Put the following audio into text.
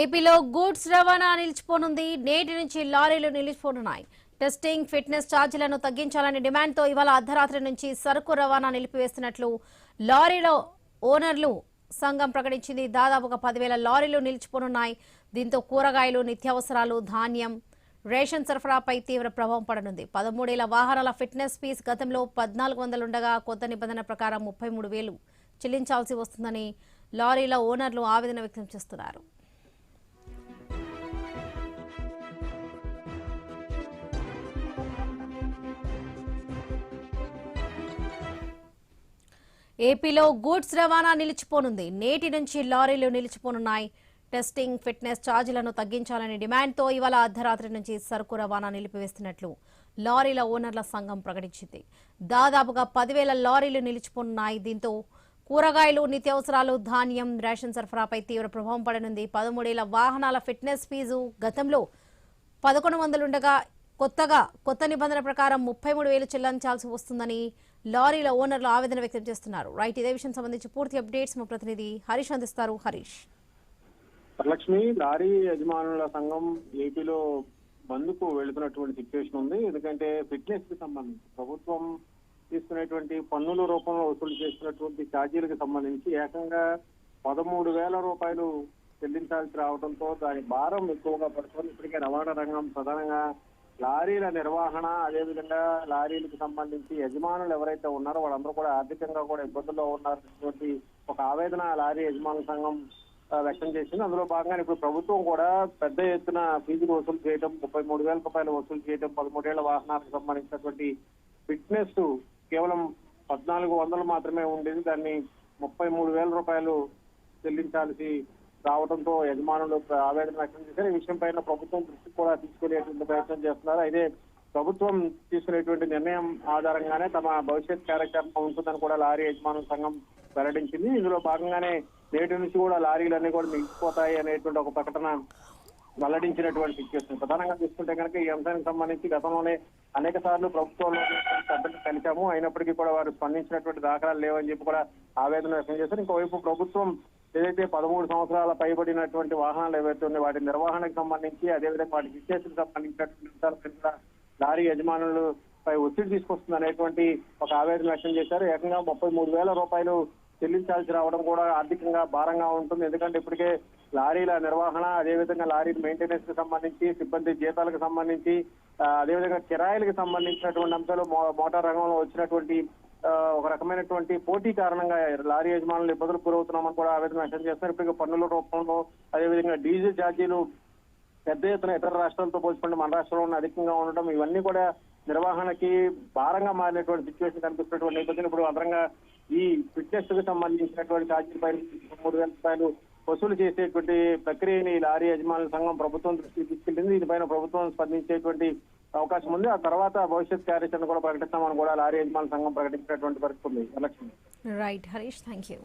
ఏపీలో గూడ్స్ రవాణా నిలిచిపోనుంది. నేటి నుంచి లారీలు నిలిచిపోనున్నాయి. టెస్టింగ్, ఫిట్నెస్ ఛార్జీలను తగ్గించాలని డిమాండ్తో ఇవాళ అర్ధరాత్రి నుంచి సరుకు రవాణా నిలిపివేస్తున్నట్లు లారీల ఓనర్లు సంఘం ప్రకటించింది. దాదాపుగా 10,000 లారీలు నిలిచిపోనున్నాయి. దీంతో కూరగాయలు, నిత్యావసరాలు, ధాన్యం, రేషన్ సరఫరాపై తీవ్ర ప్రభావం పడనుంది. 13 ఏళ్ల వాహనాల ఫిట్నెస్ ఫీజు గతంలో 1,400 ఉండగా కొత్త నిబంధన ప్రకారం 33,000 చెల్లించాల్సి వస్తుందని లారీల ఓనర్లు ఆవేదన వ్యక్తం చేస్తున్నారు. ఏపీలో గూడ్స్ రవాణా నిలిచిపోనుంది. నేటి నుంచి లారీలు నిలిచిపోనున్నాయి. టెస్టింగ్, ఫిట్నెస్ ఛార్జీలను తగ్గించాలని డిమాండ్తో ఇవాళ అర్ధరాత్రి నుంచి సరుకు రవాణా నిలిపివేస్తున్నట్లు లారీల ఓనర్ల సంఘం ప్రకటించింది. దాదాపుగా 10,000 లారీలు నిలిచిపోనున్నాయి. దీంతో కూరగాయలు, నిత్యావసరాలు, ధాన్యం, రేషన్ సరఫరాపై తీవ్ర ప్రభావం పడనుంది. 13 ఏళ్ల వాహనాల ఫిట్నెస్ ఫీజు గతంలో 1,100 ఉండగా కొత్త నిబంధన ప్రకారం 33,000 చెల్లించాల్సి వస్తుందని లారీల ఓనర్లు ఆవేదన వ్యక్తం చేస్తున్నారు. రైట్, ఇదే విషయం సంబంధించి పూర్తి అప్డేట్స్ మా ప్రతినిధి హరీష్ అందిస్తారు. హరీష్. వరలక్ష్మి, లారీ యజమానుల సంఘం ఏపీలో బంద్కు వెళుతున్నటువంటి సిచ్యువేషన్ ఉంది. ఎందుకంటే ఫిట్నెస్ కి సంబంధించి ప్రభుత్వం తీసుకునేటువంటి పన్నుల రూపంలో వసూలు చేస్తున్నటువంటి ఛార్జీలకు సంబంధించి ఏకంగా 13,000 రూపాయలు చెల్లించాల్సి రావడంతో దాని భారం ఎక్కువగా పడుతుంది. ఇప్పటికే రవాణా రంగం ప్రధానంగా లారీల నిర్వహణ, అదేవిధంగా లారీలకు సంబంధించి యజమానులు ఎవరైతే ఉన్నారో వాళ్ళందరూ కూడా ఆర్థికంగా కూడా ఇబ్బందుల్లో ఉన్నారనేటువంటి ఒక ఆవేదన లారీ యజమానుల సంఘం వ్యక్తం చేసింది. అందులో భాగంగా ఇప్పుడు ప్రభుత్వం కూడా పెద్ద ఎత్తున ఫీజులు వసూలు చేయడం, 33,000 రూపాయలు వసూలు చేయడం, 13 ఏళ్ల వాహనాలకు సంబంధించినటువంటి ఫిట్నెస్ కేవలం 1,400 మాత్రమే ఉండేది. దాన్ని 33,000 రూపాయలు చెల్లించాల్సి రావడంతో యజమానులు ఆవేదన వ్యక్తం చేశారు. ఈ విషయం పైన ప్రభుత్వం దృష్టి కూడా తీసుకునేటువంటి ప్రయత్నం చేస్తున్నారు. అయితే ప్రభుత్వం తీసుకునేటువంటి నిర్ణయం ఆధారంగానే తమ భవిష్యత్ కార్యాచరణ ఉంటుందని కూడా లారీ యజమానుల సంఘం వెల్లడించింది. ఇందులో భాగంగానే నేటి నుంచి కూడా లారీలన్నీ కూడా మిగిలిపోతాయి అనేటువంటి ఒక ప్రకటన వెల్లడించినటువంటి సిచ్యువేషన్. ప్రధానంగా చూసుకుంటే కనుక ఈ అంశానికి సంబంధించి గతంలోనే అనేక సార్లు ప్రభుత్వంలో సభ్యులు కలిశాము, అయినప్పటికీ కూడా వారు స్పందించినటువంటి దాఖలాలు లేవని చెప్పి కూడా ఆవేదన వ్యక్తం చేశారు. ఇంకోవైపు ప్రభుత్వం ఏదైతే 13 సంవత్సరాల పైబడినటువంటి వాహనాలు ఏవైతే ఉన్నాయో వాటి నిర్వహణకు సంబంధించి, అదేవిధంగా వాటి విశేషకు సంబంధించినటువంటి అంశాలపై కూడా లారీ యజమానులపై ఒత్తిడి తీసుకొస్తుంది అనేటువంటి ఒక ఆవేదన వ్యక్తం చేశారు. ఏకంగా 33,000 రూపాయలు చెల్లించాల్సి రావడం కూడా ఆర్థికంగా భారంగా ఉంటుంది. ఎందుకంటే ఇప్పటికే లారీల నిర్వహణ, అదేవిధంగా లారీ మెయింటెనెన్స్ కి సంబంధించి, సిబ్బంది జీతాలకు సంబంధించి, అదేవిధంగా కిరాయిలకు సంబంధించినటువంటి అంశాలు మోటార్ రంగంలో వచ్చినటువంటి ఒక రకమైనటువంటి పోటీ కారణంగా లారీ యజమానులు ఇబ్బందులకు గురవుతున్నామని కూడా ఆవేదన వ్యక్తం చేస్తున్నారు. ఇప్పటికే పన్నుల రూపంలో, అదేవిధంగా డీజిల్ ఛార్జీలు పెద్ద ఎత్తున ఇతర రాష్ట్రాలతో పోల్చుకుంటే మన రాష్ట్రంలో అధికంగా ఉండడం, ఇవన్నీ కూడా నిర్వహణకి భారంగా మారినటువంటి సిచ్యువేషన్ కనిపిస్తున్నటువంటి నేపథ్యంలో ఇప్పుడు అదనంగా ఈ ఫిట్నెస్ కు సంబంధించినటువంటి ఛార్జీల పైన 3,000 రూపాయలు వసూలు చేసేటువంటి ప్రక్రియని లారీ యజమానుల సంఘం ప్రభుత్వం దృష్టికి తీసుకెళ్లింది. దీనిపైన ప్రభుత్వం స్పందించేటువంటి అవకాశం ఉంది. ఆ తర్వాత భవిష్యత్ కార్యాచరణ కూడా ప్రకటిస్తామని కూడా లారీ యజమానుల సంఘం ప్రకటించినటువంటి పరిస్థితి ఉంది. Right Harish, thank you.